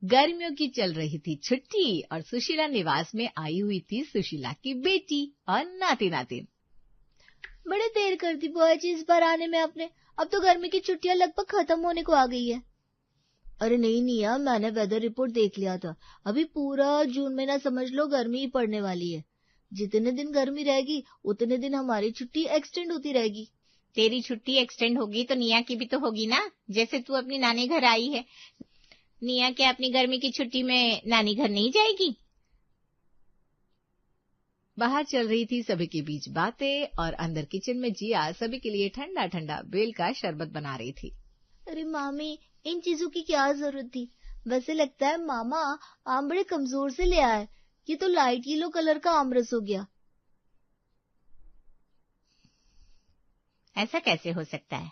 गर्मियों की चल रही थी छुट्टी और सुशीला निवास में आई हुई थी सुशीला की बेटी और नाती नातिन। बड़े देर कर दी बुआ जी इस बार आने में आपने। अब तो गर्मी की छुट्टियां लगभग खत्म होने को आ गई है। अरे नहीं निया, मैंने वेदर रिपोर्ट देख लिया था। अभी पूरा जून महीना समझ लो गर्मी ही पड़ने वाली है। जितने दिन गर्मी रहेगी उतने दिन हमारी छुट्टी एक्सटेंड होती रहेगी। तेरी छुट्टी एक्सटेंड होगी तो निया की भी तो होगी ना, जैसे तू अपनी नानी घर आई है। निया क्या अपनी गर्मी की छुट्टी में नानी घर नहीं जाएगी? बाहर चल रही थी सभी के बीच बातें और अंदर किचन में जिया सभी के लिए ठंडा ठंडा बेल का शरबत बना रही थी। अरे मामी, इन चीजों की क्या जरूरत थी? वैसे लगता है मामा आम बड़े कमजोर से ले आए। ये तो लाइट येलो कलर का आमरस हो गया। ऐसा कैसे हो सकता है?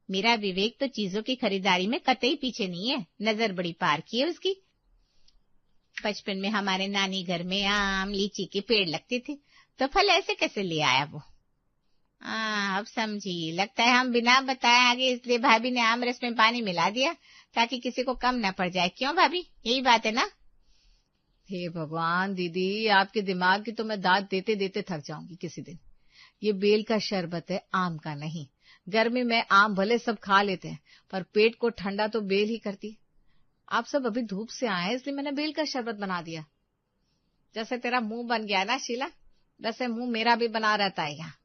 मेरा विवेक तो चीजों की खरीदारी में कतई पीछे नहीं है, नजर बड़ी पार की है उसकी। बचपन में हमारे नानी घर में आम लीची के पेड़ लगते थे, तो फल ऐसे कैसे ले आया वो? अब समझी, लगता है हम बिना बताए आगे, इसलिए भाभी ने आम रस में पानी मिला दिया ताकि किसी को कम न पड़ जाए। क्यों भाभी, यही बात है ना? हे भगवान दीदी, आपके दिमाग की तो मैं दाद देते देते थक जाऊंगी किसी दिन। ये बेल का शरबत है, आम का नहीं। गर्मी में आम भले सब खा लेते हैं, पर पेट को ठंडा तो बेल ही करती। आप सब अभी धूप से आए इसलिए मैंने बेल का शरबत बना दिया। जैसे तेरा मुंह बन गया ना शीला, वैसे मुंह मेरा भी बना रहता है। यहाँ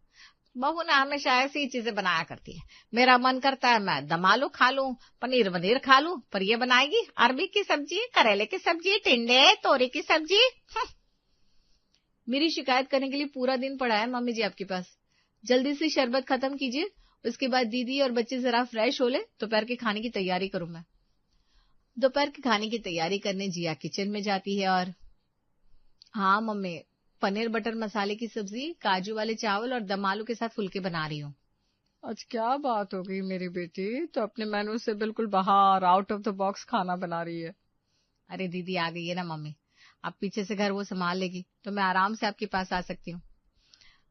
बहू ना हमेशा ऐसी ही चीजें बनाया करती है। मेरा मन करता है मैं दम आलू खा लूं, पनीर वनीर खा लूं, पर ये बनाएगी अरबी की सब्जी, करेले की सब्जी, टिंडे तोरी की सब्जी। मेरी शिकायत करने के लिए पूरा दिन पड़ा है मम्मी जी आपके पास। जल्दी से शरबत खत्म कीजिए, उसके बाद दीदी और बच्चे जरा फ्रेश हो ले, दोपहर के खाने की तैयारी करूं मैं। दोपहर के खाने की तैयारी करने जिया किचन में जाती है और हाँ मम्मी, पनीर बटर मसाले की सब्जी, काजू वाले चावल और दम आलू के साथ फुलके बना रही हूँ। आज क्या बात हो गई मेरी बेटी, तो अपने मेनू से बिल्कुल बाहर आउट ऑफ द बॉक्स खाना बना रही है। अरे दीदी आ गई है ना मम्मी, अब पीछे से घर वो संभाल लेगी तो मैं आराम से आपके पास आ सकती हूँ।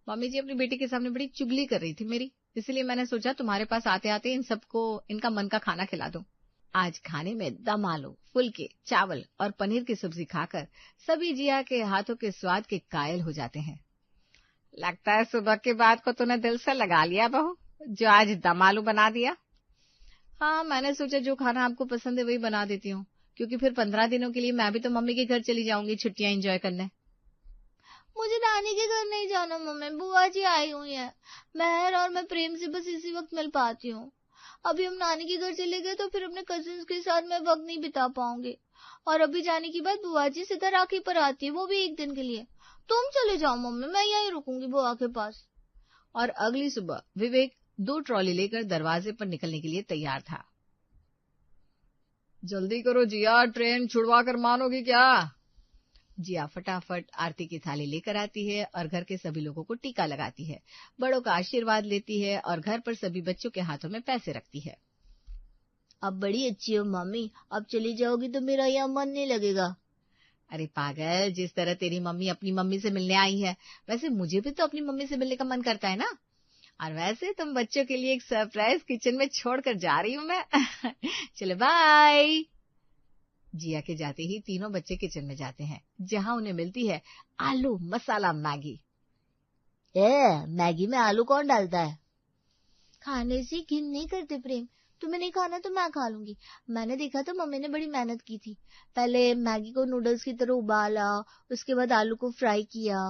मम्मी जी अपनी बेटी के सामने बड़ी चुगली कर रही थी मेरी, इसलिए मैंने सोचा तुम्हारे पास आते आते इन सबको इनका मन का खाना खिला दूं। आज खाने में दम आलू, फुलके, चावल और पनीर की सब्जी खाकर सभी जिया के हाथों के स्वाद के कायल हो जाते हैं। लगता है सुबह के बाद को तूने दिल से लगा लिया बहू, जो आज दम आलू बना दिया। हाँ, मैंने सोचा जो खाना आपको पसंद है वही बना देती हूँ, क्योंकि फिर 15 दिनों के लिए मैं भी तो मम्मी के घर चली जाऊंगी छुट्टियां एंजॉय करने। मुझे नानी के घर नहीं जाना मम्मी, बुआ जी आई हुई है। महर और मैं प्रेम से बस इसी वक्त मिल पाती हूँ। अभी हम नानी के घर चले गए तो फिर अपने कजिन्स के साथ मैं वक्त नहीं बिता पाऊंगी। और अभी जाने के बाद बुआ जी सीधा राखी पर आती है, वो भी एक दिन के लिए। तुम चले जाओ मम्मी, मैं यहीं रुकूंगी बुआ के पास। और अगली सुबह विवेक 2 ट्रॉली लेकर दरवाजे पर निकलने के लिए तैयार था। जल्दी करो जिया, ट्रेन छुड़वा कर मानोगी क्या? जिया फटाफट आरती की थाली लेकर आती है और घर के सभी लोगों को टीका लगाती है, बड़ों का आशीर्वाद लेती है और घर पर सभी बच्चों के हाथों में पैसे रखती है। अब बड़ी अच्छी हो मम्मी, अब चली जाओगी तो मेरा यहाँ मन नहीं लगेगा। अरे पागल, जिस तरह तेरी मम्मी अपनी मम्मी से मिलने आई है, वैसे मुझे भी तो अपनी मम्मी से मिलने का मन करता है ना। और वैसे तुम बच्चों के लिए एक सरप्राइज किचन में छोड़कर जा रही हूँ मैं। चलो बाय। जिया के जाते ही तीनों बच्चे किचन में जाते हैं, जहां उन्हें मिलती है आलू मसाला मैगी। मैगी में आलू कौन डालता है? खाने से घिन नहीं करते प्रेम, तुम्हें नहीं खाना तो मैं खा लूंगी। मैंने देखा था मम्मी ने बड़ी मेहनत की थी। पहले मैगी को नूडल्स की तरह उबाला, उसके बाद आलू को फ्राई किया,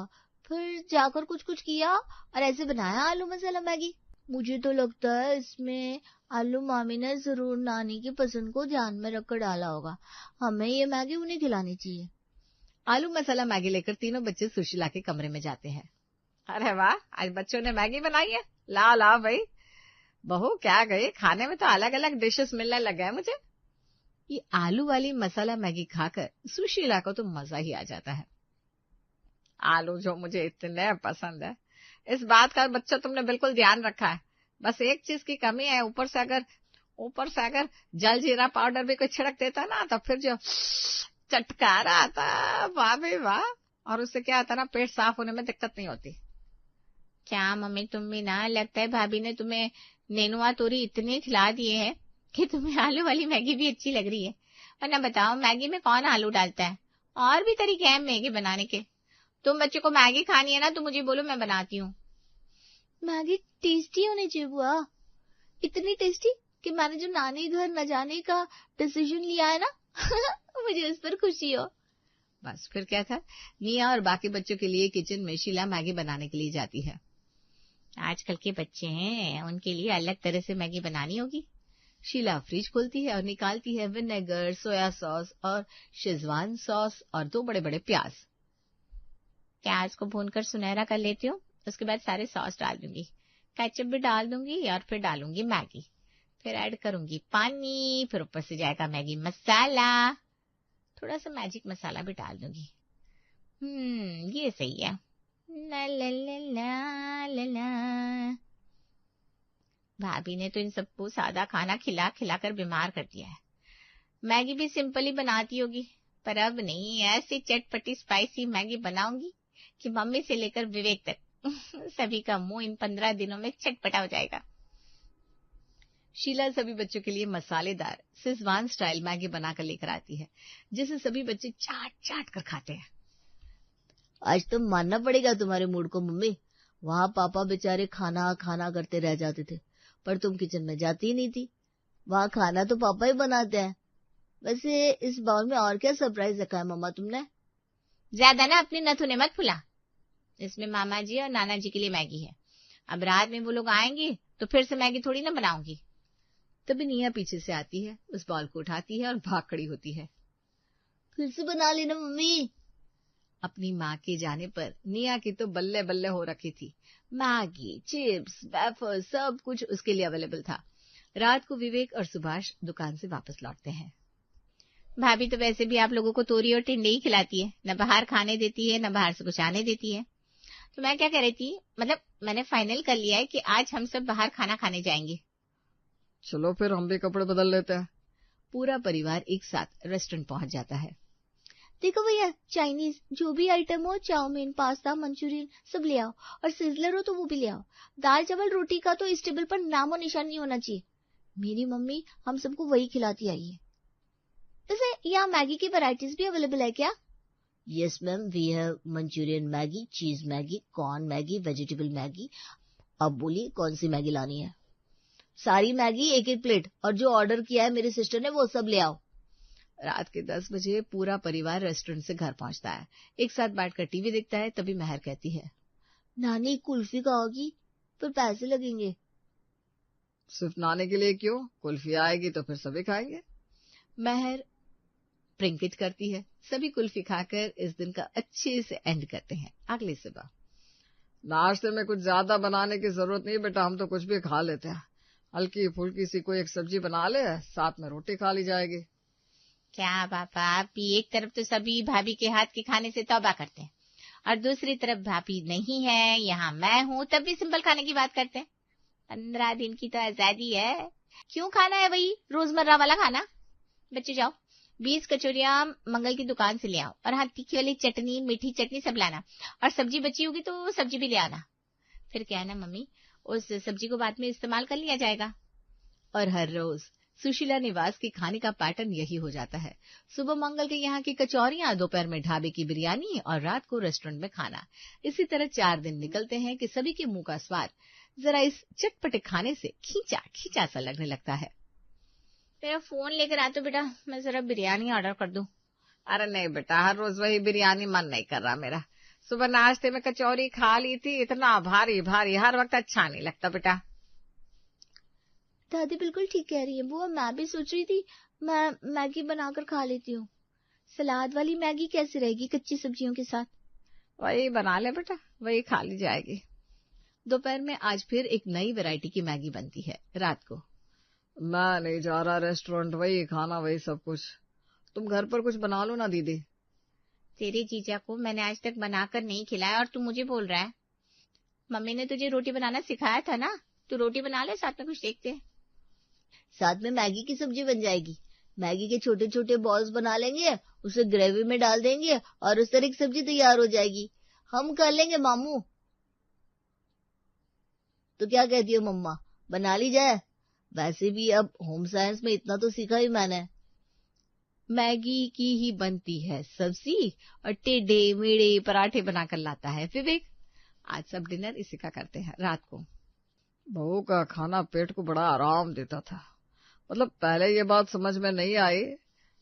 फिर जाकर कुछ कुछ किया और ऐसे बनाया आलू मसाला मैगी। मुझे तो लगता है इसमें आलू मामी ने जरूर नानी की पसंद को ध्यान में रखकर डाला होगा। हमें ये मैगी उन्हें खिलानी चाहिए। आलू मसाला मैगी लेकर तीनों बच्चे सुशीला के कमरे में जाते हैं। अरे वाह, आज बच्चों ने मैगी बनाई है, ला ला भाई। बहू क्या गई, खाने में तो अलग अलग डिशेस मिलने लग गए मुझे। ये आलू वाली मसाला मैगी खाकर सुशीला को तो मजा ही आ जाता है। आलू जो मुझे इतने पसंद है, इस बात का बच्चा तुमने बिल्कुल ध्यान रखा है। बस एक चीज की कमी है, ऊपर से अगर जल जीरा पाउडर भी कोई छिड़क देता ना, तो फिर जो चटकारा आता, वाह भाई वाह। और उससे क्या आता ना, पेट साफ होने में दिक्कत नहीं होती। क्या मम्मी, तुम भी ना, लगता है भाभी ने तुम्हें नेनुआ तोरी इतने खिला दिए हैं कि तुम्हें आलू वाली मैगी भी अच्छी लग रही है। और ना बताओ मैगी में कौन आलू डालता है, और भी तरीके हैं मैगी बनाने के। तुम बच्चों को मैगी खानी है ना तो मुझे बोलो, मैं बनाती हूँ। मैगी टेस्टी होनी चाहिए बुआ, इतनी टेस्टी कि मैंने जो नानी घर न जाने का डिसीजन लिया है ना मुझे उस पर खुशी हो। बस फिर क्या था, निया और बाकी बच्चों के लिए किचन में शीला मैगी बनाने के लिए जाती है। आजकल के बच्चे हैं, उनके लिए अलग तरह से मैगी बनानी होगी। शीला फ्रिज खोलती है और निकालती है विनेगर, सोया सॉस और शेजवान सॉस और 2 बड़े बड़े प्याज। प्याज को भूनकर सुनहरा कर लेती हूँ, उसके बाद सारे सॉस डाल दूंगी, केचप भी डाल दूंगी और फिर डालूंगी मैगी, फिर ऐड करूंगी पानी, फिर ऊपर से जाएगा मैगी मसाला, थोड़ा सा मैजिक मसाला भी डाल दूंगी। ये सही है। ला ला ला ला ला ला। भाभी ने तो इन सबको सादा खाना खिला खिला कर बीमार कर दिया है। मैगी भी सिंपल ही बनाती होगी, पर अब नहीं, ऐसी चटपटी स्पाइसी मैगी बनाऊंगी कि मम्मी से लेकर विवेक तक सभी का मुंह इन 15 दिनों में चटपटा हो जाएगा। शीला सभी बच्चों के लिए मसालेदार शेजवान स्टाइल मैगी बनाकर लेकर आती है, जिसे सभी बच्चे चाट चाट कर खाते हैं। आज तो मानना पड़ेगा तुम्हारे मूड को मम्मी, वहाँ पापा बेचारे खाना खाना करते रह जाते थे, पर तुम किचन में जाती ही नहीं थी। वहाँ खाना तो पापा ही बनाते हैं। वैसे इस बाउल में और क्या सरप्राइज रखा है मम्मा तुमने? ज्यादा ना अपनी नथुने मत फुला, इसमें मामा जी और नाना जी के लिए मैगी है। अब रात में वो लोग आएंगे तो फिर से मैगी थोड़ी ना बनाऊंगी। तभी निया पीछे से आती है, उस बॉल को उठाती है और भाग खड़ी होती है। फिर से बना लेना मम्मी। अपनी माँ के जाने पर निया की तो बल्ले बल्ले हो रखी थी। मैगी, चिप्स, वेफर सब कुछ उसके लिए अवेलेबल था। रात को विवेक और सुभाष दुकान से वापस लौटते हैं। भाभी तो वैसे भी आप लोगों को तोरी और टिंडे ही खिलाती है, न बाहर खाने देती है, न बाहर से कुछ आने देती है। तो मैं क्या कह रही थी, मतलब मैंने फाइनल कर लिया है कि आज हम सब बाहर खाना खाने जाएंगे। चलो फिर हम भी कपड़े बदल लेते हैं। पूरा परिवार एक साथ रेस्टोरेंट पहुंच जाता है। देखो भैया, चाइनीज जो भी आइटम हो, चाउमीन, पास्ता, मंचूरियन सब ले आओ, और सिजलर हो तो वो भी ले आओ। दाल चावल रोटी का तो इस टेबल पर नामो निशान नहीं होना चाहिए। मेरी मम्मी हम सबको वही खिलाती आई है। वैसे यहाँ मैगी की वैरायटीज भी अवेलेबल है क्या? Yes ma'am, we have Manchurian Maggi, cheese Maggi, corn Maggi, vegetable Maggi. अब बोलिए कौन सी मैगी लानी है? सारी मैगी एक एक प्लेट, और जो ऑर्डर किया है मेरी सिस्टर ने वो सब ले आओ। रात के 10 बजे पूरा परिवार रेस्टोरेंट से घर पहुंचता है। एक साथ बैठकर टीवी देखता है। तभी महर कहती है, नानी कुल्फी खाओगी? पर पैसे लगेंगे। सिर्फ नानी के लिए क्यों, कुल्फी आएगी तो फिर सभी खाएंगे। महर प्रिंकिट करती है। सभी कुल्फी खाकर इस दिन का अच्छे से एंड करते हैं। अगली सुबह, नाश्ते में कुछ ज्यादा बनाने की जरूरत नहीं बेटा, हम तो कुछ भी खा लेते हैं। हल्की फुल्की सी कोई एक सब्जी बना ले, साथ में रोटी खा ली जाएगी। क्या पापा, आप एक तरफ तो सभी भाभी के हाथ के खाने से तौबा करते हैं, और दूसरी तरफ भाभी नहीं है, यहाँ मैं हूँ, तब भी सिंपल खाने की बात करते हैं। 15 दिन की तो आजादी है, क्यों खाना है वही रोजमर्रा वाला खाना? बच्चे जाओ 20 कचौरियां मंगल की दुकान से ले आओ, और हाँ तीखी वाली चटनी, मीठी चटनी सब लाना, और सब्जी बची होगी तो सब्जी भी ले आना। फिर क्या है ना मम्मी, उस सब्जी को बाद में इस्तेमाल कर लिया जाएगा। और हर रोज सुशीला निवास की खाने का पैटर्न यही हो जाता है। सुबह मंगल के यहाँ की कचौरियां, दोपहर में ढाबे की बिरयानी और रात को रेस्टोरेंट में खाना। इसी तरह 4 दिन निकलते हैं कि सभी के मुंह का स्वाद जरा इस चटपटे खाने से खींचा खींचा सा लगने लगता है। मेरा फोन लेकर आ तो बेटा, मैं जरा बिरयानी ऑर्डर कर दूं। अरे नहीं बेटा, हर रोज वही बिरयानी मन नहीं कर रहा मेरा। सुबह नाश्ते में कचौरी खा ली थी, इतना भारी भारी हर वक्त अच्छा नहीं लगता बेटा। दादी बिल्कुल ठीक कह रही है बुआ, मैं भी सोच रही थी मैं मैगी बनाकर खा लेती हूँ। सलाद वाली मैगी कैसी रहेगी कच्ची सब्जियों के साथ? वही बना ले बेटा, वही खा ली जाएगी। दोपहर में आज फिर एक नई वैरायटी की मैगी बनती है। रात को, मैं नहीं जा रहा रेस्टोरेंट, वही खाना वही सब कुछ, तुम घर पर कुछ बना लो ना दीदी। तेरे जीजा को मैंने आज तक बनाकर नहीं खिलाया और तू मुझे बोल रहा है? मम्मी ने तुझे रोटी बनाना सिखाया था ना, तू रोटी बना ले, साथ में कुछ देखते हैं। साथ में मैगी की सब्जी बन जाएगी। मैगी के छोटे छोटे बॉल्स बना लेंगे, उसे ग्रेवी में डाल देंगे और उस तरह की सब्जी तैयार हो जाएगी। हम कर लेंगे मामू। तो क्या कहती हो मम्मा, बना ली जाए? वैसे भी अब होम साइंस में इतना तो सीखा ही मैंने। मैगी की ही बनती है सब्जी और टेढ़े मेढ़े पराठे बनाकर लाता है विवेक। आज सब डिनर इसी का करते हैं रात को। बहू का खाना पेट को बड़ा आराम देता था। मतलब पहले ये बात समझ में नहीं आई,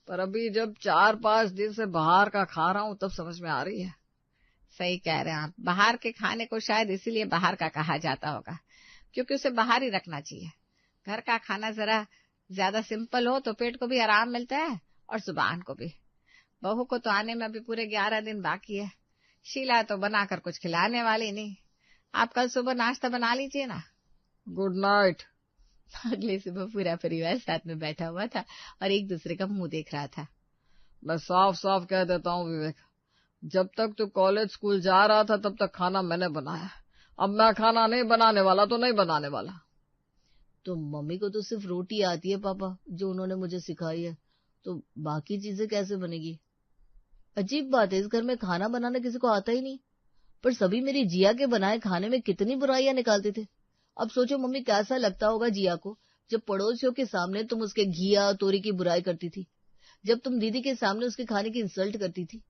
पर अभी जब 4-5 दिन से बाहर का खा रहा हूँ तब समझ में आ रही है। सही कह रहे हैं आप। बाहर के खाने को शायद इसीलिए बाहर का कहा जाता होगा, क्योंकि उसे बाहर ही रखना चाहिए। घर का खाना जरा ज्यादा सिंपल हो तो पेट को भी आराम मिलता है और जुबान को भी। बहू को तो आने में अभी पूरे 11 दिन बाकी है। शीला तो बनाकर कुछ खिलाने वाली नहीं। आप कल सुबह नाश्ता बना लीजिए ना। Good night. अगले सुबह पूरा परिवार साथ में बैठा हुआ था और एक दूसरे का मुंह देख रहा था। मैं साफ साफ कह देता हूँ विवेक, जब तक तू कॉलेज स्कूल जा रहा था तब तक खाना मैंने बनाया। अब मैं खाना नहीं बनाने वाला तो नहीं बनाने वाला। तो मम्मी को तो सिर्फ रोटी आती है पापा, जो उन्होंने मुझे सिखाई है, तो बाकी चीजें कैसे बनेगी? अजीब बात है, इस घर में खाना बनाना किसी को आता ही नहीं। पर सभी मेरी जिया के बनाए खाने में कितनी बुराइयां निकालते थे। अब सोचो मम्मी कैसा लगता होगा जिया को जब पड़ोसियों के सामने तुम उसके घिया तोरी की बुराई करती थी, जब तुम दीदी के सामने उसके खाने की इंसल्ट करती थी।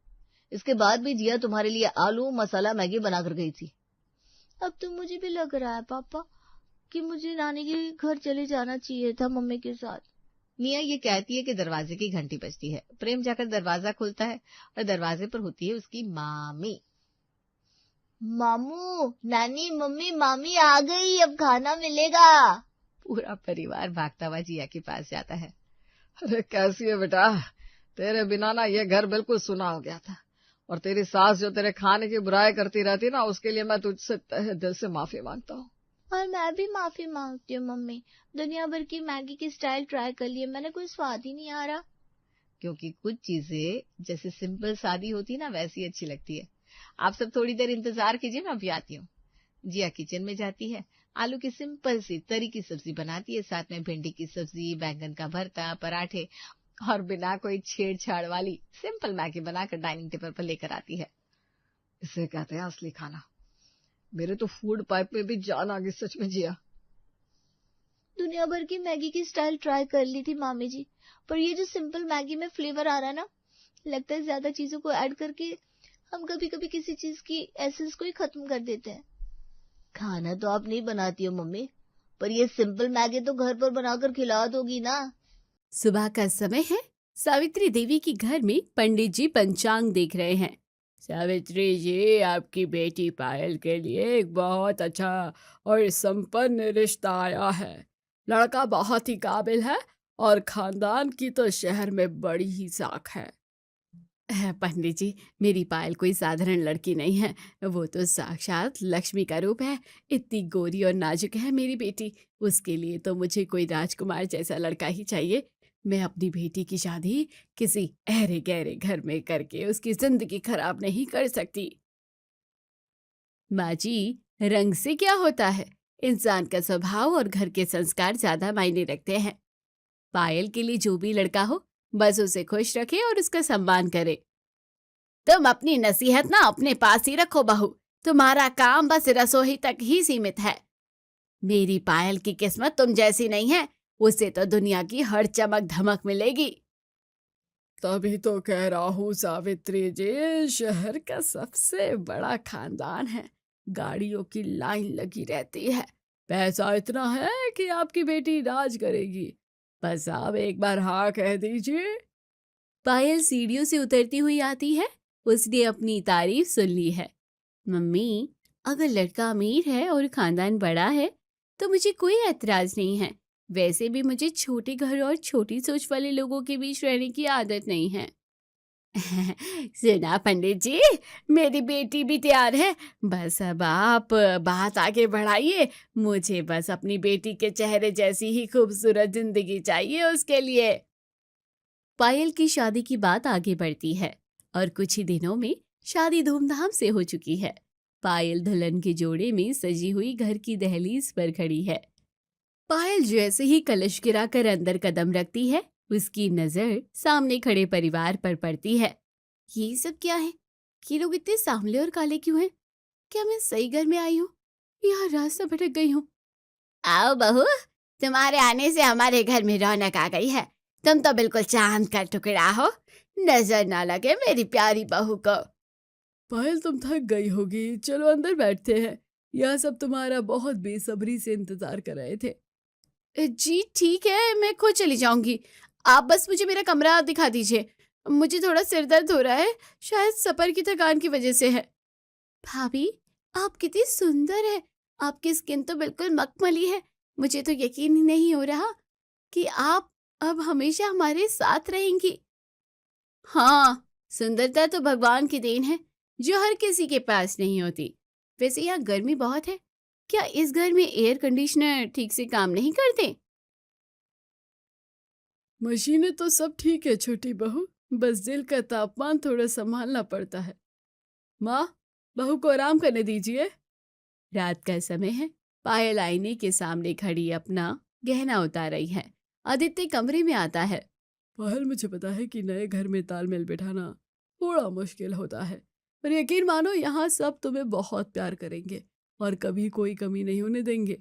इसके बाद भी जिया तुम्हारे लिए आलू मसाला मैगी बनाकर गई थी। अब तो मुझे भी लग रहा है पापा कि मुझे नानी के घर चले जाना चाहिए था मम्मी के साथ। निया ये कहती है कि दरवाजे की घंटी बजती है। प्रेम जाकर दरवाजा खोलता है और दरवाजे पर होती है उसकी मामी। मामू, नानी, मम्मी, मामी आ गई, अब खाना मिलेगा। पूरा परिवार भागता हुआ जिया के पास जाता है। अरे कैसी है बेटा, तेरे बिना ना ये घर बिल्कुल सुना हो गया था। और तेरी सास जो तेरे खाने की बुराई करती रहती ना, उसके लिए मैं तुझसे तहे दिल से माफी मांगता हूँ। और मैं भी माफी मांगती हूँ मम्मी। दुनिया भर की मैगी की स्टाइल ट्राई कर लिए, मैंने कोई स्वाद ही नहीं आ रहा। क्योंकि कुछ चीजें जैसे सिंपल सादी होती ना वैसी अच्छी लगती है। आप सब थोड़ी देर इंतजार कीजिए, मैं अभी आती हूँ। जिया किचन में जाती है, आलू की सिंपल सी तरी की सब्जी बनाती है, साथ में भिंडी की सब्जी, बैंगन का भरता, पराठे और बिना कोई छेड़छाड़ वाली सिंपल मैगी बनाकर डाइनिंग टेबल पर लेकर आती है। इसे कहते हैं असली खाना। मेरे तो फूड पाइप में भी जान आ गई सच में जिया। दुनिया भर की मैगी की स्टाइल ट्राई कर ली थी मामी जी, पर ये जो सिंपल मैगी में फ्लेवर आ रहा है ना, लगता है ज्यादा चीजों को ऐड करके हम कभी कभी किसी चीज की एसेंस को ही खत्म कर देते हैं। खाना तो आप नहीं बनाती हो मम्मी, पर ये सिंपल मैगी तो घर पर बनाकर खिला दोगी ना। सुबह का समय है। सावित्री देवी की घर में पंडित जी पंचांग देख रहे हैं। सावित्री जी, आपकी बेटी पायल के लिए एक बहुत अच्छा और संपन्न रिश्ता आया है। लड़का बहुत ही काबिल है और खानदान की तो शहर में बड़ी ही साख है। पंडित जी, मेरी पायल कोई साधारण लड़की नहीं है, वो तो साक्षात लक्ष्मी का रूप है। इतनी गोरी और नाजुक है मेरी बेटी, उसके लिए तो मुझे कोई राजकुमार जैसा लड़का ही चाहिए। मैं अपनी बेटी की शादी किसी अहरे गहरे घर में करके उसकी जिंदगी खराब नहीं कर सकती। माँ जी, रंग से क्या होता है? इंसान का स्वभाव और घर के संस्कार ज्यादा मायने रखते हैं। पायल के लिए जो भी लड़का हो, बस उसे खुश रखे और उसका सम्मान करे। तुम अपनी नसीहत ना अपने पास ही रखो बहू, तुम्हारा काम बस रसोई तक ही सीमित है। मेरी पायल की किस्मत तुम जैसी नहीं है, उसे तो दुनिया की हर चमक धमक मिलेगी। तभी तो कह रहा हूँ सावित्री जी, शहर का सबसे बड़ा खानदान है, गाड़ियों की लाइन लगी रहती है, पैसा इतना है कि आपकी बेटी राज करेगी। बस आप एक बार हाँ कह दीजिए। पायल सीढ़ियों से उतरती हुई आती है। उसने अपनी तारीफ सुन ली है। मम्मी, अगर लड़का अमीर है और खानदान बड़ा है तो मुझे कोई ऐतराज नहीं है। वैसे भी मुझे छोटे घर और छोटी सोच वाले लोगों के बीच रहने की आदत नहीं है। सुना पंडित जी, मेरी बेटी भी तैयार है, बस अब आप बात आगे बढ़ाइए। मुझे बस अपनी बेटी के चेहरे जैसी ही खूबसूरत जिंदगी चाहिए उसके लिए। पायल की शादी की बात आगे बढ़ती है और कुछ ही दिनों में शादी धूमधाम से हो चुकी है। पायल दुल्हन के जोड़े में सजी हुई घर की दहलीज पर खड़ी है। पायल जैसे ही कलश गिराकर अंदर कदम रखती है, उसकी नजर सामने खड़े परिवार पर पड़ती है। ये सब क्या है? ये लोग इतने सांवले और काले क्यों हैं? क्या मैं सही घर में आई हूँ या रास्ता भटक गई हूँ? आओ बहू, तुम्हारे आने से हमारे घर में रौनक आ गई है। तुम तो बिल्कुल चांद का टुकड़ा हो, नजर ना लगे मेरी प्यारी बहू को। पायल तुम थक गई होगी, चलो अंदर बैठते हैं। यह सब तुम्हारा बहुत बेसब्री से इंतजार कर रहे थे। जी ठीक है, मैं खुद चली जाऊंगी। आप बस मुझे मेरा कमरा दिखा दीजिए। मुझे थोड़ा सिर दर्द हो रहा है, शायद सफर की थकान की वजह से है। भाभी, आप कितनी सुंदर है। आपकी स्किन तो बिल्कुल मखमली है। मुझे तो यकीन ही नहीं हो रहा कि आप अब हमेशा हमारे साथ रहेंगी। हाँ, सुंदरता तो भगवान की देन है जो हर किसी के पास नहीं होती। वैसे यहाँ गर्मी बहुत है, क्या इस घर में एयर कंडीशनर ठीक से काम नहीं करते? मशीनें तो सब ठीक है छोटी बहू, बस दिल का तापमान थोड़ा संभालना पड़ता है। माँ, बहू को आराम करने दीजिए। रात का समय है। पायल आईने के सामने खड़ी अपना गहना उतार रही है। आदित्य कमरे में आता है। पायल, मुझे पता है कि नए घर में तालमेल बिठाना थोड़ा मुश्किल होता है, पर यकीन मानो यहाँ सब तुम्हें बहुत प्यार करेंगे और कभी कोई कमी नहीं होने देंगे।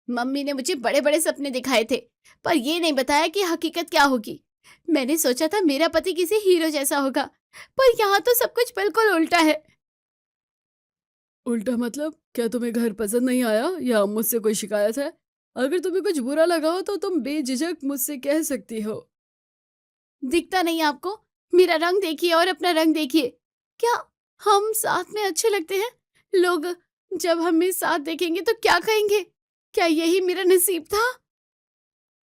मम्मी ने मुझे बड़े बड़े सपने दिखाए थे, पर ये नहीं बताया कि हकीकत क्या होगी। मैंने सोचा था मेरा पति किसी हीरो जैसा होगा, पर यहाँ तो सब कुछ बिल्कुल उल्टा है। उल्टा मतलब? क्या तुम्हें घर पसंद नहीं आया या मुझसे कोई शिकायत है? अगर तुम्हें कुछ बुरा लगा हो तो तुम बेझिझक मुझसे कह सकती हो। दिखता नहीं आपको? मेरा रंग देखिए और अपना रंग देखिए। क्या हम साथ में अच्छे लगते हैं? लोग जब हमें साथ देखेंगे तो क्या कहेंगे? क्या यही मेरा नसीब था?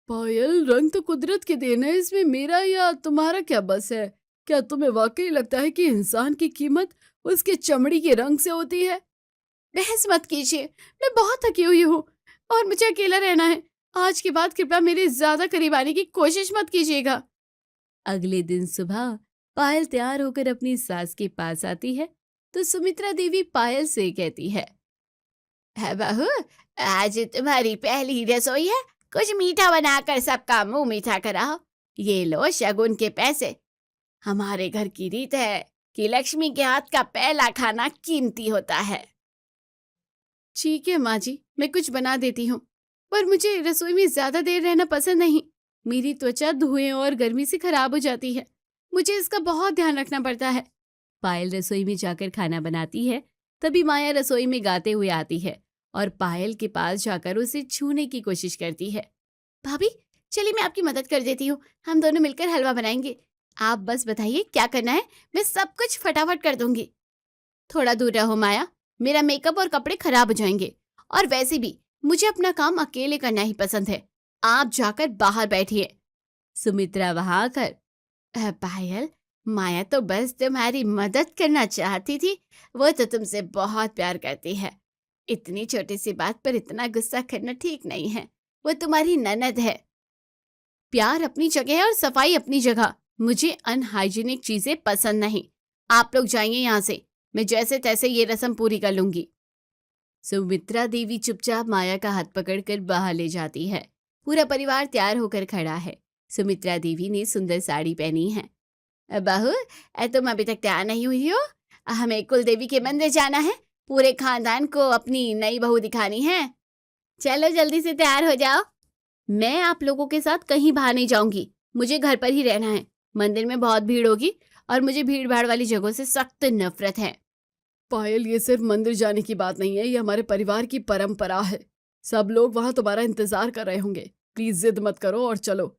पायल, रंग तो कुदरत की देन है, इसमें मेरा या तुम्हारा क्या बस है? क्या तुम्हें वाकई लगता है कि इंसान की कीमत उसके चमड़ी के रंग से होती है? बहस मत कीजिए, मैं बहुत थकी हुई हूँ और मुझे अकेला रहना है। आज के बाद कृपया मेरे ज्यादा करीब आने की कोशिश मत कीजिएगा। अगले दिन सुबह पायल तैयार होकर अपनी सास के पास आती है तो सुमित्रा देवी पायल से कहती है बहू, आज तुम्हारी पहली रसोई है, कुछ मीठा बनाकर सबका मुंह मीठा कराओ। ये लो शगुन के पैसे। हमारे घर की रीत है कि लक्ष्मी के हाथ का पहला खाना कीमती होता है। ठीक है माँ जी, मैं कुछ बना देती हूँ, पर मुझे रसोई में ज्यादा देर रहना पसंद नहीं। मेरी त्वचा धुएं और गर्मी से खराब हो जाती है, मुझे इसका बहुत ध्यान रखना पड़ता है। पायल रसोई में जाकर खाना बनाती है। तभी माया रसोई में गाते हुए आती है और पायल के पास जाकर उसे छूने की कोशिश करती है। भाभी, चलिए मैं आपकी मदद कर देती हूँ, हम दोनों मिलकर हलवा बनाएंगे। आप बस बताइए क्या करना है, मैं सब कुछ फटाफट कर दूंगी। थोड़ा दूर रहो माया, मेरा मेकअप और कपड़े खराब हो जाएंगे, और वैसे भी मुझे अपना काम अकेले करना ही पसंद है। आप जाकर बाहर बैठिए। सुमित्रा वहां आकर, पायल, माया तो बस तुम्हारी मदद करना चाहती थी, वो तो तुमसे बहुत प्यार करती है। इतनी छोटी सी बात पर इतना गुस्सा करना ठीक नहीं है, वो तुम्हारी ननद है। प्यार अपनी जगह है और सफाई अपनी जगह। मुझे अनहाइजीनिक चीजें पसंद नहीं। आप लोग जाइए यहाँ से, मैं जैसे तैसे ये रस्म पूरी कर लूंगी। सुमित्रा देवी चुपचाप माया का हाथ पकड़कर बाहर ले जाती है। पूरा परिवार तैयार होकर खड़ा है। सुमित्रा देवी ने सुंदर साड़ी पहनी है। बहू, तुम अभी तक तैयार नहीं हुई हो? हमें कुल देवी के मंदिर जाना है, पूरे खानदान को अपनी नई बहू दिखानी है। चलो जल्दी से तैयार हो जाओ। मैं आप लोगों के साथ कहीं बाहर नहीं जाऊंगी, मुझे घर पर ही रहना है। मंदिर में बहुत भीड़ होगी और मुझे भीड़ भाड़ वाली जगहों से सख्त नफरत है। पायल, ये सिर्फ मंदिर जाने की बात नहीं है, ये हमारे परिवार की परंपरा है। सब लोग वहां तुम्हारा इंतजार कर रहे होंगे, प्लीज जिद मत करो और चलो।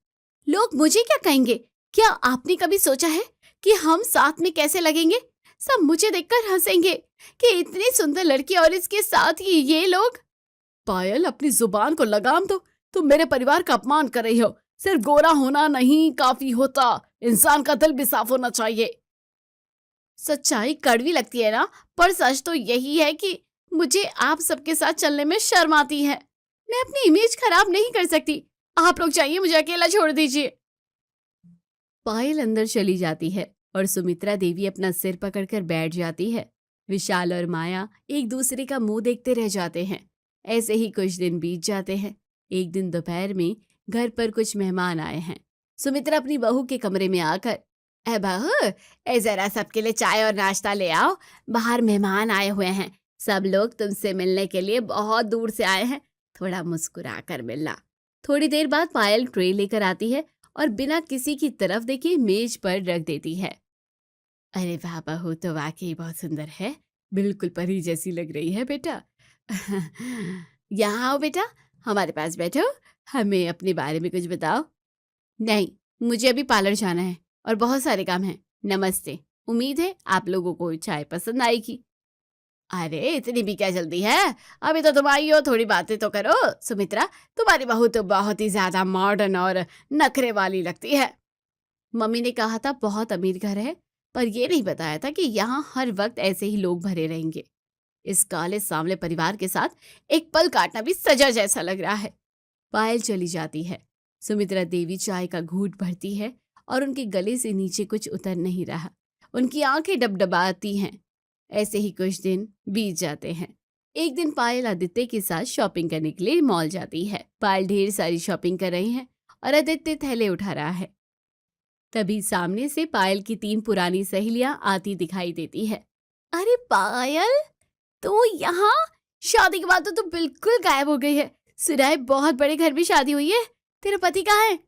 लोग मुझे क्या कहेंगे? क्या आपने कभी सोचा है कि हम साथ में कैसे लगेंगे? सब मुझे देखकर हंसेंगे कि इतनी सुंदर लड़की और इसके साथ ही ये लोग। पायल, अपनी जुबान को लगाम दो, तुम मेरे परिवार का अपमान कर रही हो। सिर्फ गोरा होना नहीं काफी होता, इंसान का दिल भी साफ होना चाहिए। सच्चाई कड़वी लगती है ना, पर सच तो यही है कि मुझे आप सबके साथ चलने में शर्म आती है। मैं अपनी इमेज खराब नहीं कर सकती। आप लोग जाइए, मुझे अकेला छोड़ दीजिए। पायल अंदर चली जाती है और सुमित्रा देवी अपना सिर पकड़कर बैठ जाती है। विशाल और माया एक दूसरे का मुंह देखते रह जाते हैं। ऐसे ही कुछ दिन बीत जाते हैं। एक दिन दोपहर में घर पर कुछ मेहमान आए हैं। सुमित्रा अपनी बहू के कमरे में आकर, बहू, जरा सबके लिए चाय और नाश्ता ले आओ, बाहर मेहमान आए हुए हैं। सब लोग तुमसे मिलने के लिए बहुत दूर से आए हैं, थोड़ा मुस्कुरा कर मिलना। थोड़ी देर बाद पायल ट्रे लेकर आती है और बिना किसी की तरफ देखे मेज पर रख देती है। अरे वाह बहू तो वाकई बहुत सुंदर है, बिल्कुल परी जैसी लग रही है बेटा। यहाँ आओ बेटा, हमारे पास बैठो, हमें अपने बारे में कुछ बताओ। नहीं, मुझे अभी पार्लर जाना है और बहुत सारे काम हैं। नमस्ते, उम्मीद है आप लोगों को चाय पसंद आएगी। अरे इतनी भी क्या जल्दी है, अभी तो तुम आई हो, थोड़ी बातें तो करो। सुमित्रा, तुम्हारी बहू तो बहुत ही ज्यादा मॉडर्न और नखरे वाली लगती है। मम्मी ने कहा था बहुत अमीर घर है, पर ये नहीं बताया था कि यहाँ हर वक्त ऐसे ही लोग भरे रहेंगे। इस काले सांवले परिवार के साथ एक पल काटना भी सजा जैसा लग रहा है। पायल चली जाती है। सुमित्रा देवी चाय का घूंट भरती है और उनके गले से नीचे कुछ उतर नहीं रहा। उनकी आंखें डबडबाती हैं। ऐसे ही कुछ दिन बीत जाते हैं। एक दिन पायल आदित्य के साथ शॉपिंग करने के लिए मॉल जाती है। पायल ढेर सारी शॉपिंग कर रही है और आदित्य थैले उठा रहा है। तभी सामने से पायल की 3 पुरानी सहेलियां आती दिखाई देती है। अरे पायल, तो यहाँ शादी के बाद तो बिल्कुल गायब हो गई है। सुना है बहुत बड़े घर में शादी हुई है। तेरा पति कहाँ है?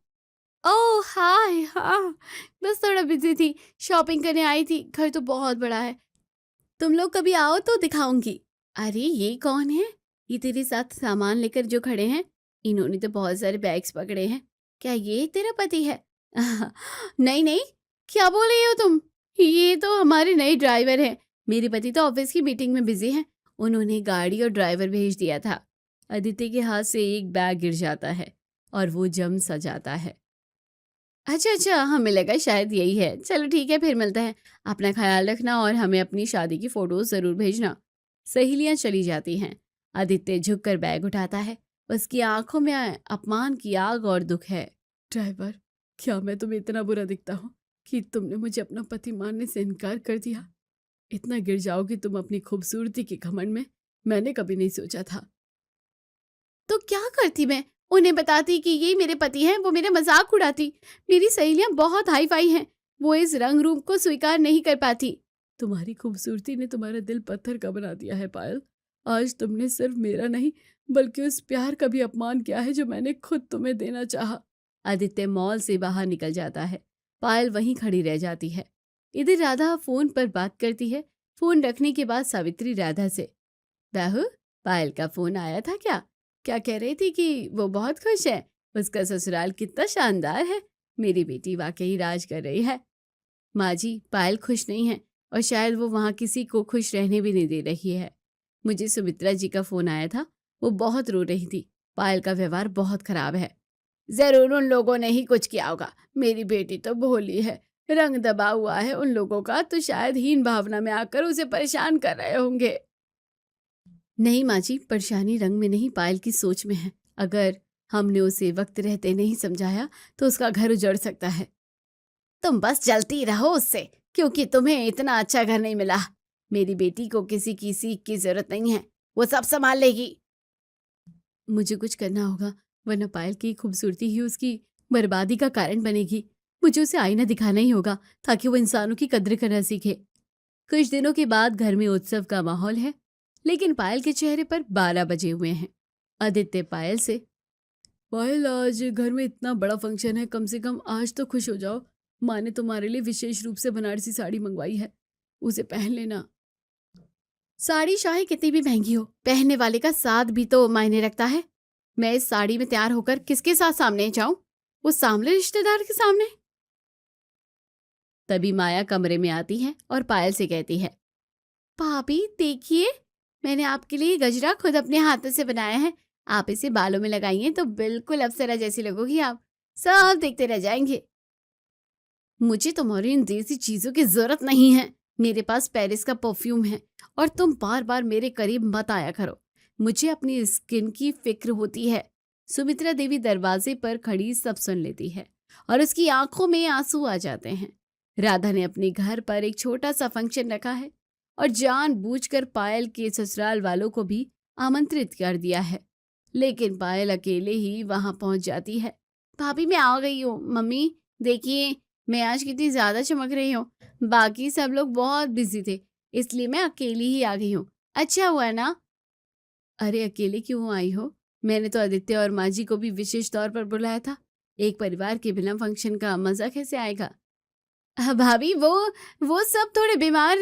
ओह हाय, हाँ बस थोड़ा बिजी थी, शॉपिंग करने आई थी। घर तो बहुत बड़ा है, तुम लोग कभी आओ तो दिखाऊंगी। अरे ये कौन है? ये तेरे साथ सामान लेकर जो खड़े हैं, इन्होंने तो बहुत सारे बैग्स पकड़े हैं। क्या ये तेरा पति है? नहीं नहीं, क्या बोल रही हो तुम? ये तो हमारे नए ड्राइवर हैं। मेरे पति तो ऑफिस की मीटिंग में बिजी हैं, उन्होंने गाड़ी और ड्राइवर भेज दिया था। आदित्य के हाथ से एक बैग गिर जाता है और वो जम सा जाता है। अच्छा, हमें लगा शायद यही है। चलो ठीक है, फिर मिलते हैं। अपना ख्याल रखना और हमें अपनी शादी की फोटोज जरूर भेजना। सहेलियां चली जाती हैं। आदित्य झुककर बैग उठाता है। उसकी आंखों में अपमान की आग और दुख है। ड्राइवर, क्या मैं तुम्हें इतना बुरा दिखता हूँ कि तुमने मुझे अपना पति मानने से इनकार कर दिया? इतना गिर जाओगी तुम अपनी खूबसूरती के घमंड में, मैंने कभी नहीं सोचा था। तो क्या करती मैं? उन्हें बताती कि ये मेरे पति हैं, वो मेरा मजाक उड़ाती। मेरी सहेलियां बहुत हाई फाई हैं, वो इस रंग रूप को स्वीकार नहीं कर पाती। तुम्हारी खूबसूरती ने तुम्हारा दिल पत्थर का बना दिया है पायल। आज तुमने सिर्फ मेरा नहीं बल्कि उस प्यार का भी अपमान किया है जो मैंने खुद तुम्हें देना चाहा। आदित्य मॉल से बाहर निकल जाता है। पायल वहीं खड़ी रह जाती है। इधर राधा फोन पर बात करती है। फोन रखने के बाद सावित्री राधा से, बहू पायल का फोन आया था क्या? क्या कह रही थी कि वो बहुत खुश है, उसका ससुराल कितना शानदार है, मेरी बेटी वाकई राज कर रही है। माँ जी, पायल खुश नहीं है और शायद वो वहाँ किसी को खुश रहने भी नहीं दे रही है। मुझे सुमित्रा जी का फोन आया था, वो बहुत रो रही थी। पायल का व्यवहार बहुत खराब है। जरूर उन लोगों ने ही कुछ किया होगा, मेरी बेटी तो भोली है, रंग दबा हुआ है उन लोगों का, तो शायद हीन भावना में आकर उसे परेशान कर रहे होंगे। नहीं माँ जी, परेशानी रंग में नहीं, पायल की सोच में है। अगर हमने उसे वक्त रहते नहीं समझाया तो उसका घर उजड़ सकता है। तुम बस जलती रहो उससे, क्योंकि तुम्हें इतना अच्छा घर नहीं मिला। मेरी बेटी को किसी की सीख की जरूरत नहीं है, वो सब संभाल लेगी। मुझे कुछ करना होगा, वरना पायल की खूबसूरती ही उसकी बर्बादी का कारण बनेगी। मुझे उसे आईना दिखाना ही होगा ताकि वो इंसानों की कद्र करना सीखे। कुछ दिनों के बाद घर में उत्सव का माहौल है, लेकिन पायल के चेहरे पर 12 बजे हुए हैं। आदित्य पायल से, पायल आज घर में इतना बड़ा फंक्शन है, कम से कम आज तो खुश हो जाओ। माँ ने तुम्हारे लिए विशेष रूप से बनारसी साड़ी मंगवाई है, उसे पहन लेना। साड़ी चाहे कितनी भी महंगी हो, पहनने वाले का साथ भी तो मायने रखता है। मैं इस साड़ी में तैयार होकर किसके साथ सामने जाऊं? वो सामने रिश्तेदार के सामने? तभी माया कमरे में आती है और पायल से कहती है, भाभी देखिए, मैंने आपके लिए गजरा खुद अपने हाथों से बनाया है। आप इसे बालों में लगाइए तो बिल्कुल अप्सरा जैसी लगोगी, आप सब देखते रह जाएंगे। मुझे तुम्हारी इन देसी चीजों की जरूरत नहीं है, मेरे पास पेरिस का परफ्यूम है और तुम बार बार मेरे करीब मत आया करो, मुझे अपनी स्किन की फिक्र होती है। सुमित्रा देवी दरवाजे पर खड़ी सब सुन लेती है और उसकी आंखों में आंसू आ जाते हैं। राधा ने अपने घर पर एक छोटा सा फंक्शन रखा है और जानबूझकर पायल के ससुराल वालों को भी आमंत्रित कर दिया है, लेकिन पायल अकेले ही वहां पहुंच जाती है। भाभी मैं आ गई हूँ, मम्मी देखिए मैं आज कितनी ज्यादा चमक रही हूँ, बाकी सब लोग बहुत बिजी थे इसलिए मैं अकेली ही आ गई हूँ। अच्छा हुआ ना? अरे अकेले क्यों आई हो? मैंने तो आदित्य और माँ जी को भी विशेष तौर पर बुलाया था, एक परिवार के बिना फंक्शन का मजा कैसे आएगा? भाभी वो सब थोड़े बीमार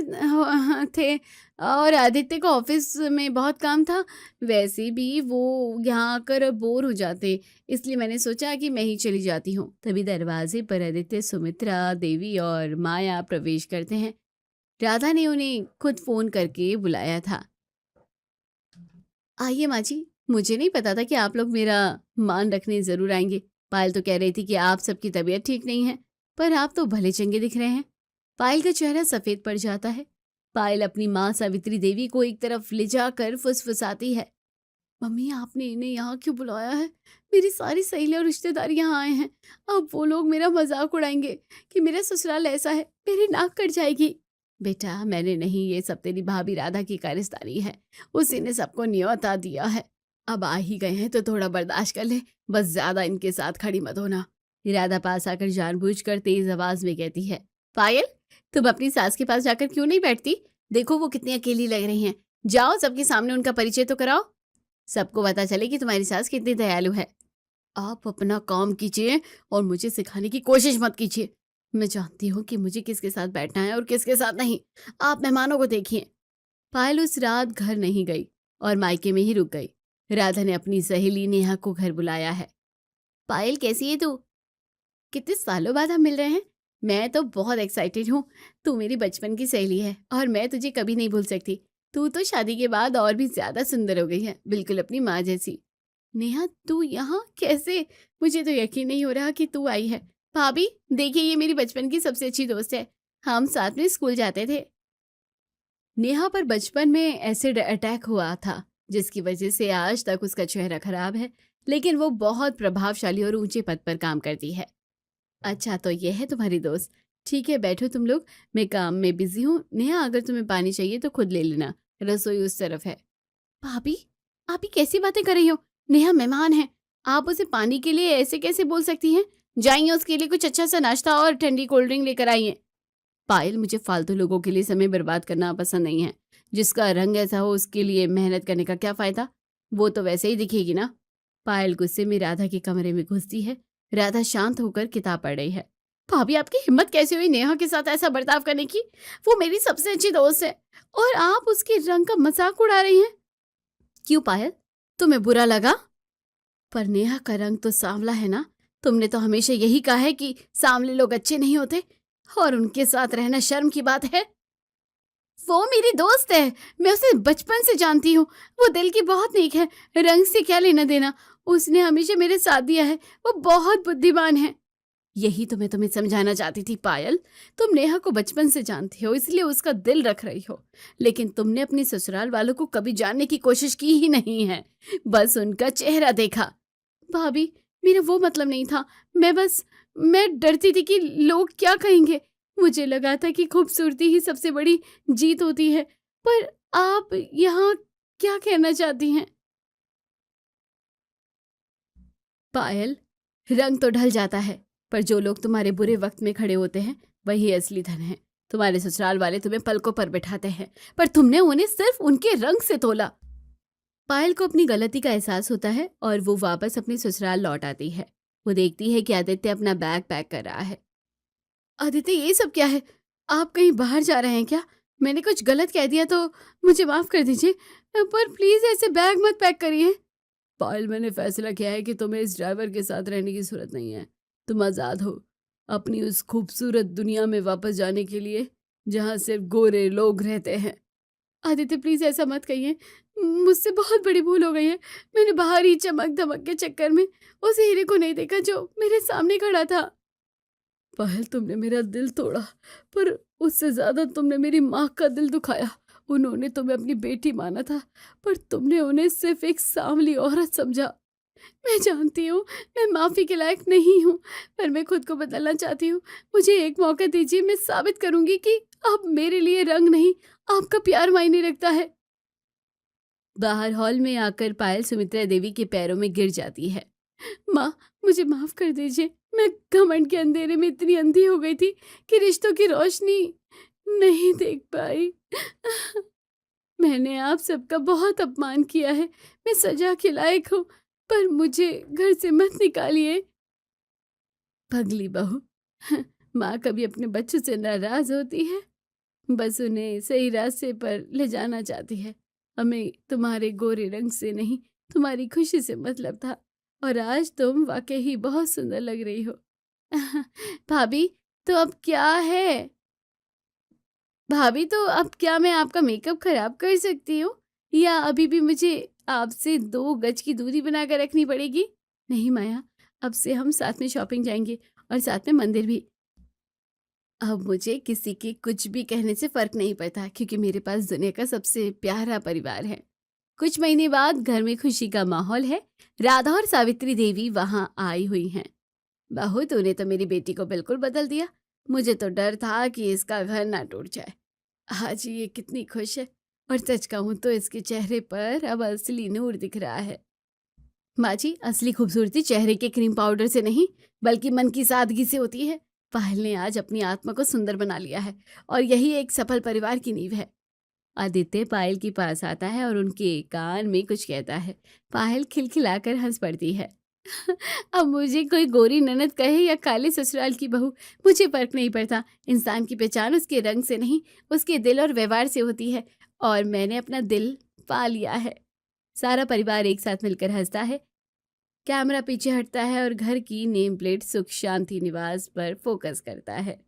थे और आदित्य को ऑफिस में बहुत काम था। वैसे भी वो यहाँ आकर बोर हो जाते, इसलिए मैंने सोचा कि मैं ही चली जाती हूँ। तभी दरवाजे पर आदित्य, सुमित्रा देवी और माया प्रवेश करते हैं। राधा ने उन्हें खुद फोन करके बुलाया था। आइए माँ जी, मुझे नहीं पता था कि आप लोग मेरा मान रखने जरूर आएंगे। पायल तो कह रही थी कि आप सबकी तबीयत ठीक नहीं है, पर आप तो भले चंगे दिख रहे हैं। पायल का चेहरा सफेद पड़ जाता है। पायल अपनी माँ सावित्री देवी को एक तरफ ले जाकर फुसफुसाती है, मम्मी आपने इन्हें यहाँ क्यों बुलाया है? मेरी सारी सहेलियां और रिश्तेदार यहाँ आए हैं। अब वो लोग मेरा मजाक उड़ाएंगे कि मेरा ससुराल ऐसा है, मेरी नाक कट जाएगी। बेटा मैंने नहीं, ये सब तेरी भाभी राधा की कारस्तानी है, उसी ने सबको न्योता दिया है। अब आ ही गए हैं तो थोड़ा बर्दाश्त कर ले, बस ज्यादा इनके साथ खड़ी मत होना। राधा पास आकर जानबूझकर तेज आवाज में कहती है, पायल तुम अपनी सास के पास जाकर क्यों नहीं बैठती? देखो वो कितनी अकेली लग रही हैं। जाओ सबके सामने उनका परिचय तो कराओ, सबको पता चले कि तुम्हारी सास कितनी दयालु है। आप अपना काम कीजिए और मुझे सिखाने की कोशिश मत कीजिए। मैं जानती हूँ कि मुझे किसके साथ बैठना है और किसके साथ नहीं। आप मेहमानों को देखिए। पायल उस रात घर नहीं गई और मायके में ही रुक गई। राधा ने अपनी सहेली नेहा को घर बुलाया है। पायल कैसी है तू? कितने सालों बाद हम मिल रहे हैं। मैं तो बहुत एक्साइटेड हूँ। तू मेरी बचपन की सहेली है और मैं तुझे कभी नहीं भूल सकती। तू तो शादी के बाद और भी ज्यादा सुंदर हो गई है, बिल्कुल अपनी माँ जैसी। नेहा तू यहाँ कैसे? मुझे तो यकीन नहीं हो रहा कि तू आई है। भाभी देखिए, ये मेरी बचपन की सबसे अच्छी दोस्त है, हम साथ में स्कूल जाते थे। नेहा पर बचपन में एसिड अटैक हुआ था, जिसकी वजह से आज तक उसका चेहरा खराब है, लेकिन वो बहुत प्रभावशाली और ऊंचे पद पर काम करती है। अच्छा तो ये है तुम्हारी दोस्त, ठीक है बैठो तुम लोग, मैं काम में बिजी हूँ। नेहा अगर तुम्हें पानी चाहिए तो खुद ले लेना, रसोई उस तरफ है। भाभी आप ही कैसी बातें कर रही हो? नेहा मेहमान है, आप उसे पानी के लिए ऐसे कैसे बोल सकती हैं? जाइए उसके लिए कुछ अच्छा सा नाश्ता और ठंडी कोल्ड ड्रिंक लेकर आइए। पायल मुझे फालतू लोगों के लिए समय बर्बाद करना पसंद नहीं है। जिसका रंग ऐसा हो उसके लिए मेहनत करने का क्या फायदा? वो तो वैसे ही दिखेगी ना। पायल गुस्से में राधा के कमरे में घुसती है। राधा शांत होकर किताब पढ़ रही है। भाभी आपकी हिम्मत कैसे हुई नेहा के साथ ऐसा बर्ताव करने की? वो मेरी सबसे अच्छी दोस्त है और आप उसके रंग का मजाक उड़ा रही हैं। क्यों पायल, तुम्हें बुरा लगा? पर नेहा का रंग तो सांवला है ना। तुमने तो हमेशा यही कहा है कि सांवले लोग अच्छे नहीं होते और उनके साथ रहना शर्म की बात है। वो मेरी दोस्त है, मैं उसे बचपन से जानती हूँ। वो दिल की बहुत नेक है, रंग से क्या लेना देना। उसने हमेशा मेरे साथ दिया है, वो बहुत बुद्धिमान है। यही तो मैं तुम्हें समझाना चाहती थी पायल। तुम नेहा को बचपन से जानती हो, इसलिए उसका दिल रख रही हो, लेकिन तुमने अपने ससुराल वालों को कभी जानने की कोशिश की ही नहीं है, बस उनका चेहरा देखा। भाभी मेरा वो मतलब नहीं था, मैं डरती थी कि लोग क्या कहेंगे। मुझे लगा था कि खूबसूरती ही सबसे बड़ी जीत होती है। पर आप यहाँ क्या कहना चाहती हैं? पायल रंग तो ढल जाता है, पर जो लोग तुम्हारे बुरे वक्त में खड़े होते हैं वही असली धन है। तुम्हारे ससुराल वाले तुम्हें पलकों पर बिठाते हैं, पर तुमने उन्हें सिर्फ उनके रंग से तोला। पायल को अपनी गलती का एहसास होता है और वो वापस अपने ससुराल लौट आती है। वो देखती है कि आदित्य अपना बैग पैक कर रहा है। आदित्य ये सब क्या है? आप कहीं बाहर जा रहे हैं क्या? मैंने कुछ गलत कह दिया तो मुझे माफ कर दीजिए, पर प्लीज ऐसे बैग मत पैक करिए। पायल मैंने फैसला किया है कि तुम्हें इस ड्राइवर के साथ रहने की जरूरत नहीं है। तुम आजाद हो अपनी उस खूबसूरत दुनिया में वापस जाने के लिए जहाँ सिर्फ गोरे लोग रहते हैं। आदित्य प्लीज ऐसा मत कहिए, मुझसे बहुत बड़ी भूल हो गई है। मैंने बाहरी चमक धमक के चक्कर में उस हीरे को नहीं देखा जो मेरे सामने खड़ा था। पायल तुमने मेरा दिल तोड़ा, पर उससे ज्यादा तुमने मेरी माँ का दिल दुखाया। उन्होंने तुम्हें अपनी बेटी माना था, पर तुमने उन्हें सिर्फ एक सांवली औरत समझा। मैं जानती हूँ मैं माफी के लायक नहीं हूँ, पर मैं खुद को बदलना चाहती हूँ। मुझे एक मौका दीजिए, मैं साबित करूंगी कि अब मेरे लिए रंग नहीं आपका प्यार मायने रखता है। बाहर हॉल में आकर पायल सुमित्रा देवी के पैरों में गिर जाती है। माँ मुझे माफ कर दीजिए, मैं घमंड के अंधेरे में इतनी अंधी हो गई थी कि रिश्तों की रोशनी नहीं देख पाई। मैंने आप सबका बहुत अपमान किया है, मैं सजा के लायक हूँ, पर मुझे घर से मत निकालिए। पगली बहू। माँ कभी अपने बच्चों से नाराज होती है, बस उन्हें सही रास्ते पर ले जाना चाहती है। हमें तुम्हारे गोरे रंग से नहीं, तुम्हारी खुशी से मतलब था, और आज तुम वाकई ही बहुत सुंदर लग रही हो। भाभी, तो अब क्या है? भाभी, तो अब क्या मैं आपका मेकअप खराब कर सकती हूँ, या अभी भी मुझे आपसे 2 गज की दूरी बनाकर रखनी पड़ेगी? नहीं माया, अब से हम साथ में शॉपिंग जाएंगे और साथ में मंदिर भी। अब मुझे किसी के कुछ भी कहने से फर्क नहीं पड़ता, क्योंकि मेरे पास दुनिया का सबसे प्यारा परिवार है। कुछ महीने बाद घर में खुशी का माहौल है। राधा और सावित्री देवी वहां आई हुई हैं। बहू, तूने तो मेरी बेटी को बिल्कुल बदल दिया। मुझे तो डर था कि इसका घर ना टूट जाए। आज ये कितनी खुश है, और सच कहूं तो इसके चेहरे पर अब असली नूर दिख रहा है। माँ जी, असली खूबसूरती चेहरे के क्रीम पाउडर से नहीं, बल्कि मन की सादगी से होती है। पायल ने आज अपनी आत्मा को सुंदर बना लिया है, और यही एक सफल परिवार की नींव है। आदित्य पायल के पास आता है और उनके कान में कुछ कहता है। पायल खिलखिलाकर हंस पड़ती है। अब मुझे कोई गोरी ननद कहे या काले ससुराल की बहू, मुझे फर्क नहीं पड़ता। इंसान की पहचान उसके रंग से नहीं, उसके दिल और व्यवहार से होती है, और मैंने अपना दिल पा लिया है। सारा परिवार एक साथ मिलकर हंसता है। कैमरा पीछे हटता है और घर की नेम प्लेट सुख शांति निवास पर फोकस करता है।